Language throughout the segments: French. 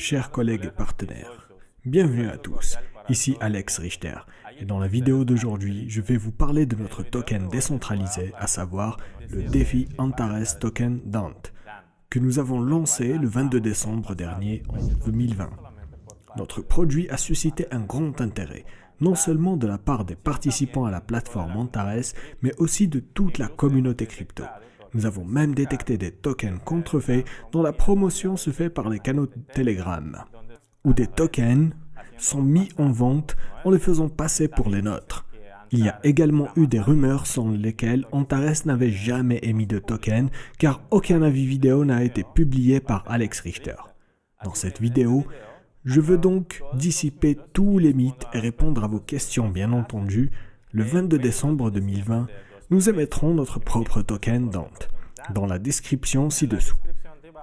chers collègues et partenaires. Bienvenue à tous, ici Alex Richter. Et dans la vidéo d'aujourd'hui, je vais vous parler de notre token décentralisé, à savoir le défi Antares Token Dante, que nous avons lancé le 22 décembre dernier en 2020. Notre produit a suscité un grand intérêt, non seulement de la part des participants à la plateforme Antares, mais aussi de toute la communauté crypto. Nous avons même détecté des tokens contrefaits dont la promotion se fait par les canaux de Telegram, où des tokens sont mis en vente en les faisant passer pour les nôtres. Il y a également eu des rumeurs selon lesquelles Antares n'avait jamais émis de token car aucun avis vidéo n'a été publié par Alex Richter. Dans cette vidéo, je veux donc dissiper tous les mythes et répondre à vos questions bien entendu. Le 22 décembre 2020, nous émettrons notre propre token Dante. Dans la description ci-dessous,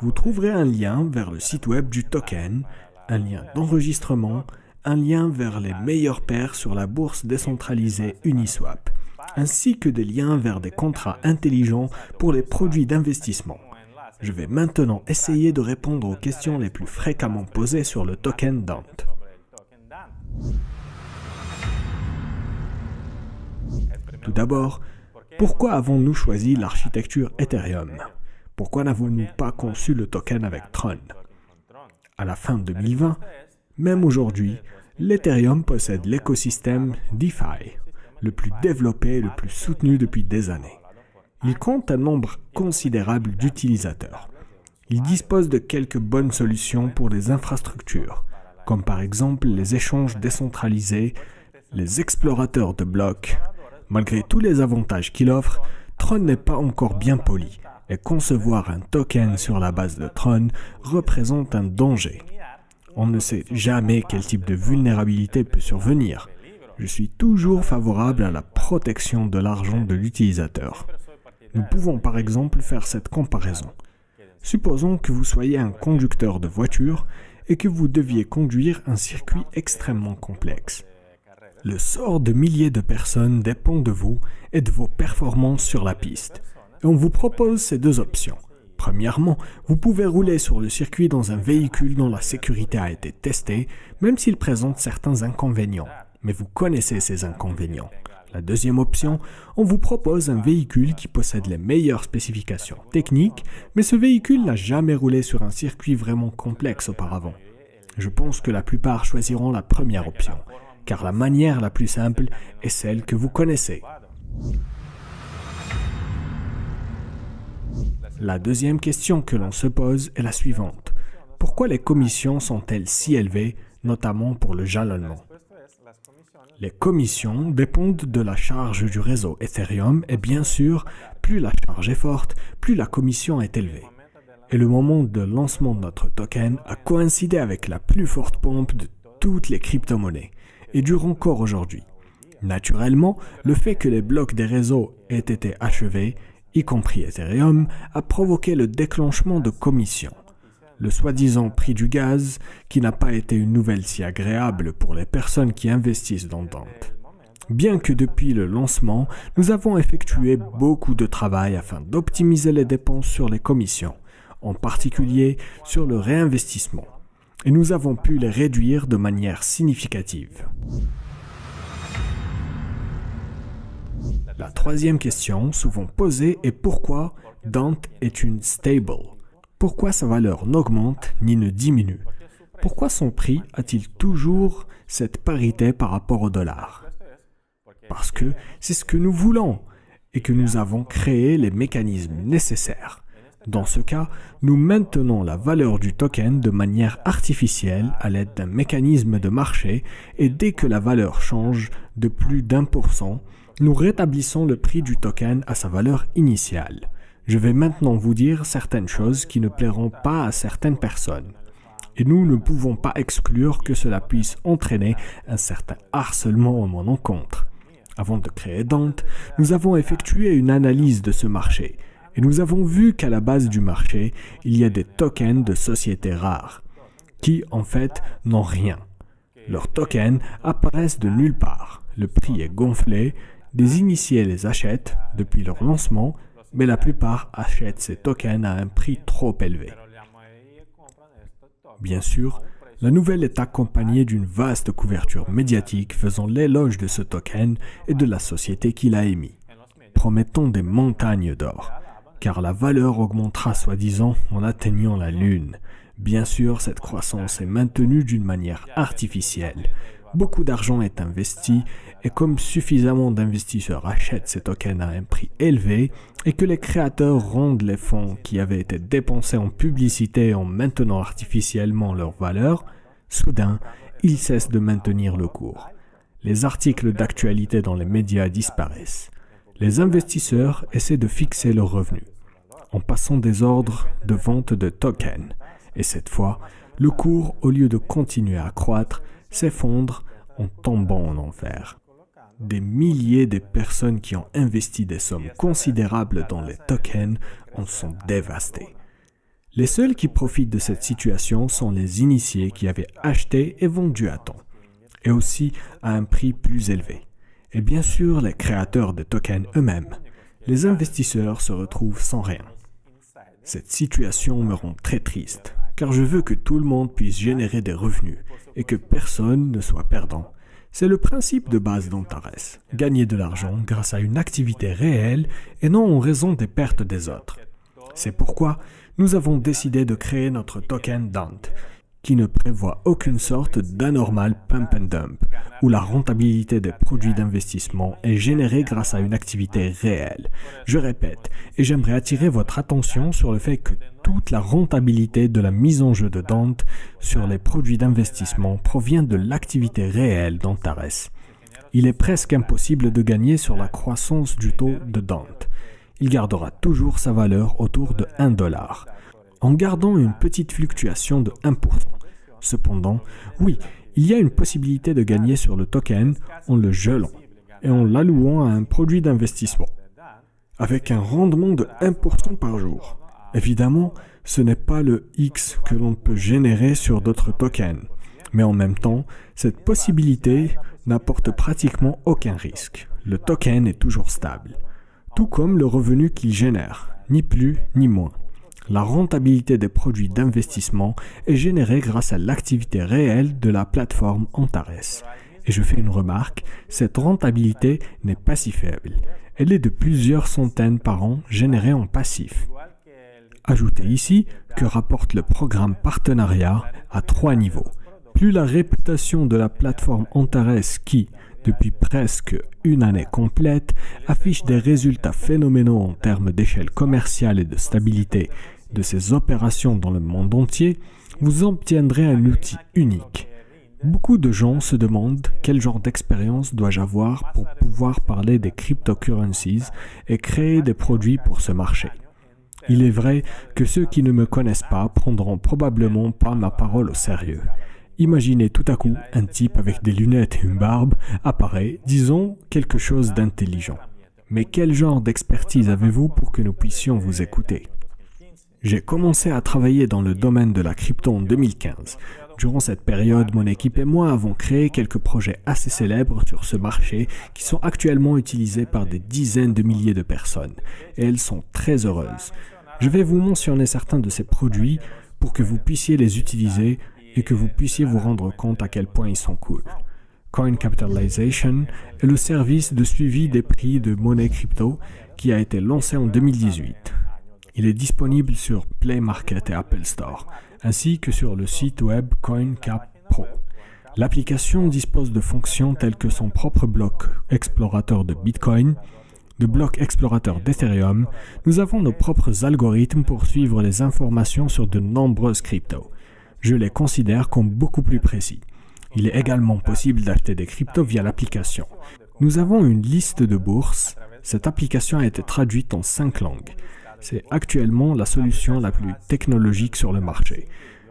vous trouverez un lien vers le site web du token, un lien d'enregistrement, un lien vers les meilleures paires sur la bourse décentralisée Uniswap, ainsi que des liens vers des contrats intelligents pour les produits d'investissement. Je vais maintenant essayer de répondre aux questions les plus fréquemment posées sur le token Dante. Tout d'abord, pourquoi avons-nous choisi l'architecture Ethereum? Pourquoi n'avons-nous pas conçu le token avec Tron? À la fin 2020, même aujourd'hui, l'Ethereum possède l'écosystème DeFi, le plus développé et le plus soutenu depuis des années. Il compte un nombre considérable d'utilisateurs. Il dispose de quelques bonnes solutions pour les infrastructures, comme par exemple les échanges décentralisés, les explorateurs de blocs. Malgré tous les avantages qu'il offre, Tron n'est pas encore bien poli, et concevoir un token sur la base de Tron représente un danger. On ne sait jamais quel type de vulnérabilité peut survenir. Je suis toujours favorable à la protection de l'argent de l'utilisateur. Nous pouvons par exemple faire cette comparaison. Supposons que vous soyez un conducteur de voiture et que vous deviez conduire un circuit extrêmement complexe. Le sort de milliers de personnes dépend de vous et de vos performances sur la piste. Et on vous propose ces deux options. Premièrement, vous pouvez rouler sur le circuit dans un véhicule dont la sécurité a été testée, même s'il présente certains inconvénients. Mais vous connaissez ces inconvénients. La deuxième option, on vous propose un véhicule qui possède les meilleures spécifications techniques, mais ce véhicule n'a jamais roulé sur un circuit vraiment complexe auparavant. Je pense que la plupart choisiront la première option, car la manière la plus simple est celle que vous connaissez. La deuxième question que l'on se pose est la suivante. Pourquoi les commissions sont-elles si élevées, notamment pour le jalonnement? Les commissions dépendent de la charge du réseau Ethereum et bien sûr, plus la charge est forte, plus la commission est élevée. Et le moment de lancement de notre token a coïncidé avec la plus forte pompe de toutes les crypto-monnaies et dure encore aujourd'hui. Naturellement, le fait que les blocs des réseaux aient été achevés, y compris Ethereum, a provoqué le déclenchement de commissions. Le soi-disant prix du gaz, qui n'a pas été une nouvelle si agréable pour les personnes qui investissent dans Dante. Bien que depuis le lancement, nous avons effectué beaucoup de travail afin d'optimiser les dépenses sur les commissions, en particulier sur le réinvestissement, et nous avons pu les réduire de manière significative. La troisième question, souvent posée, est pourquoi Dante est une stable? Pourquoi sa valeur n'augmente ni ne diminue? Pourquoi son prix a-t-il toujours cette parité par rapport au dollar? Parce que c'est ce que nous voulons et que nous avons créé les mécanismes nécessaires. Dans ce cas, nous maintenons la valeur du token de manière artificielle à l'aide d'un mécanisme de marché et dès que la valeur change de plus d'1%, nous rétablissons le prix du token à sa valeur initiale. Je vais maintenant vous dire certaines choses qui ne plairont pas à certaines personnes. Et nous ne pouvons pas exclure que cela puisse entraîner un certain harcèlement à mon encontre. Avant de créer Dante, nous avons effectué une analyse de ce marché. Et nous avons vu qu'à la base du marché, il y a des tokens de sociétés rares, qui en fait n'ont rien. Leurs tokens apparaissent de nulle part. Le prix est gonflé, des initiés les achètent depuis leur lancement, mais la plupart achètent ces tokens à un prix trop élevé. Bien sûr, la nouvelle est accompagnée d'une vaste couverture médiatique faisant l'éloge de ce token et de la société qui l'a émis, promettant des montagnes d'or, car la valeur augmentera soi-disant en atteignant la Lune. Bien sûr, cette croissance est maintenue d'une manière artificielle. Beaucoup d'argent est investi et comme suffisamment d'investisseurs achètent ces tokens à un prix élevé et que les créateurs rendent les fonds qui avaient été dépensés en publicité en maintenant artificiellement leur valeur, soudain, ils cessent de maintenir le cours. Les articles d'actualité dans les médias disparaissent. Les investisseurs essaient de fixer leurs revenus en passant des ordres de vente de tokens. Et cette fois, le cours, au lieu de continuer à croître, s'effondre en tombant en enfer. Des milliers de personnes qui ont investi des sommes considérables dans les tokens en sont dévastées. Les seuls qui profitent de cette situation sont les initiés qui avaient acheté et vendu à temps, et aussi à un prix plus élevé. Et bien sûr, les créateurs de tokens eux-mêmes. Les investisseurs se retrouvent sans rien. Cette situation me rend très triste, car je veux que tout le monde puisse générer des revenus et que personne ne soit perdant. C'est le principe de base d'Antares, gagner de l'argent grâce à une activité réelle et non en raison des pertes des autres. C'est pourquoi nous avons décidé de créer notre token Dante, qui ne prévoit aucune sorte d'anormal pump and dump, où la rentabilité des produits d'investissement est générée grâce à une activité réelle. Je répète, et j'aimerais attirer votre attention sur le fait que toute la rentabilité de la mise en jeu de Dante sur les produits d'investissement provient de l'activité réelle d'Antares. Il est presque impossible de gagner sur la croissance du taux de Dante. Il gardera toujours sa valeur autour de $1, en gardant une petite fluctuation de 1%. Cependant, oui, il y a une possibilité de gagner sur le token en le gelant et en l'allouant à un produit d'investissement, avec un rendement de 1% par jour. Évidemment, ce n'est pas le X que l'on peut générer sur d'autres tokens, mais en même temps, cette possibilité n'apporte pratiquement aucun risque. Le token est toujours stable, tout comme le revenu qu'il génère, ni plus ni moins. La rentabilité des produits d'investissement est générée grâce à l'activité réelle de la plateforme Antares. Et je fais une remarque, cette rentabilité n'est pas si faible. Elle est de plusieurs centaines par an générée en passif. Ajoutez ici que rapporte le programme partenariat à 3 niveaux. Plus la réputation de la plateforme Antares qui, depuis presque une année complète, affiche des résultats phénoménaux en termes d'échelle commerciale et de stabilité de ses opérations dans le monde entier, vous obtiendrez un outil unique. Beaucoup de gens se demandent quel genre d'expérience dois-je avoir pour pouvoir parler des cryptocurrencies et créer des produits pour ce marché. Il est vrai que ceux qui ne me connaissent pas prendront probablement pas ma parole au sérieux. Imaginez tout à coup un type avec des lunettes et une barbe apparaît, disons, quelque chose d'intelligent. Mais quel genre d'expertise avez-vous pour que nous puissions vous écouter? J'ai commencé à travailler dans le domaine de la crypto en 2015. Durant cette période, mon équipe et moi avons créé quelques projets assez célèbres sur ce marché qui sont actuellement utilisés par des dizaines de milliers de personnes. Et elles sont très heureuses. Je vais vous mentionner certains de ces produits pour que vous puissiez les utiliser et que vous puissiez vous rendre compte à quel point ils sont cool. Coin Capitalization est le service de suivi des prix de monnaie crypto qui a été lancé en 2018. Il est disponible sur Play Market et Apple Store, ainsi que sur le site web CoinCap Pro. L'application dispose de fonctions telles que son propre bloc explorateur de Bitcoin, de bloc explorateur d'Ethereum. Nous avons nos propres algorithmes pour suivre les informations sur de nombreuses cryptos. Je les considère comme beaucoup plus précis. Il est également possible d'acheter des cryptos via l'application. Nous avons une liste de bourses. Cette application a été traduite en 5 langues. C'est actuellement la solution la plus technologique sur le marché.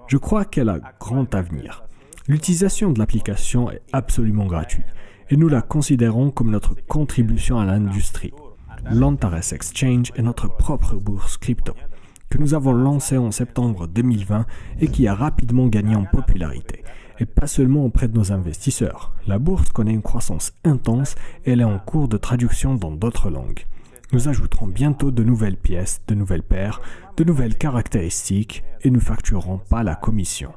Je crois qu'elle a grand avenir. L'utilisation de l'application est absolument gratuite et nous la considérons comme notre contribution à l'industrie. L'Antares Exchange est notre propre bourse crypto que nous avons lancée en septembre 2020 et qui a rapidement gagné en popularité. Et pas seulement auprès de nos investisseurs. La bourse connaît une croissance intense et elle est en cours de traduction dans d'autres langues. Nous ajouterons bientôt de nouvelles pièces, de nouvelles paires, de nouvelles caractéristiques et nous facturerons pas la commission.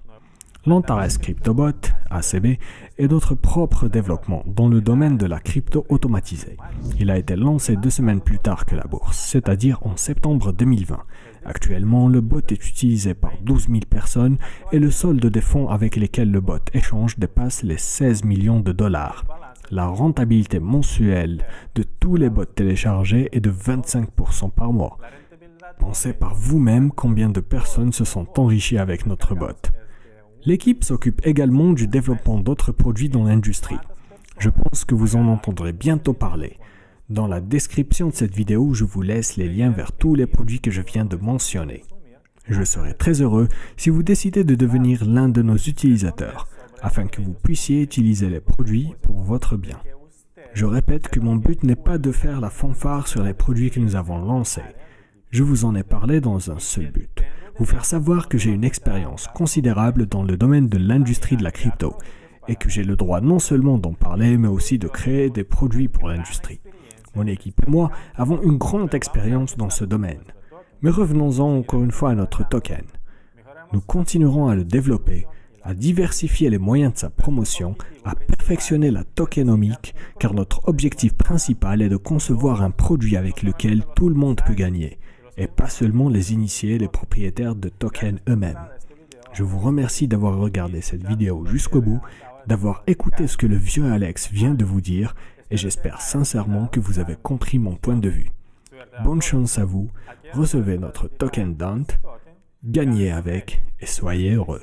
l'Antares CryptoBot, ACB, et d'autres propres développements dans le domaine de la crypto automatisée. Il a été lancé 2 semaines plus tard que la bourse, c'est-à-dire en septembre 2020. Actuellement, le bot est utilisé par 12 000 personnes et le solde des fonds avec lesquels le bot échange dépasse les 16 millions de dollars. La rentabilité mensuelle de tous les bots téléchargés est de 25% par mois. Pensez par vous-même combien de personnes se sont enrichies avec notre bot. L'équipe s'occupe également du développement d'autres produits dans l'industrie. Je pense que vous en entendrez bientôt parler. Dans la description de cette vidéo, je vous laisse les liens vers tous les produits que je viens de mentionner. Je serai très heureux si vous décidez de devenir l'un de nos utilisateurs, afin que vous puissiez utiliser les produits pour votre bien. Je répète que mon but n'est pas de faire la fanfare sur les produits que nous avons lancés. Je vous en ai parlé dans un seul but, vous faire savoir que j'ai une expérience considérable dans le domaine de l'industrie de la crypto et que j'ai le droit non seulement d'en parler, mais aussi de créer des produits pour l'industrie. Mon équipe et moi avons une grande expérience dans ce domaine. Mais revenons-en encore une fois à notre token. Nous continuerons à le développer, à diversifier les moyens de sa promotion, à perfectionner la tokenomique, car notre objectif principal est de concevoir un produit avec lequel tout le monde peut gagner, et pas seulement les initiés, les propriétaires de tokens eux-mêmes. Je vous remercie d'avoir regardé cette vidéo jusqu'au bout, d'avoir écouté ce que le vieux Alex vient de vous dire, et j'espère sincèrement que vous avez compris mon point de vue. Bonne chance à vous, recevez notre token Dante, gagnez avec et soyez heureux.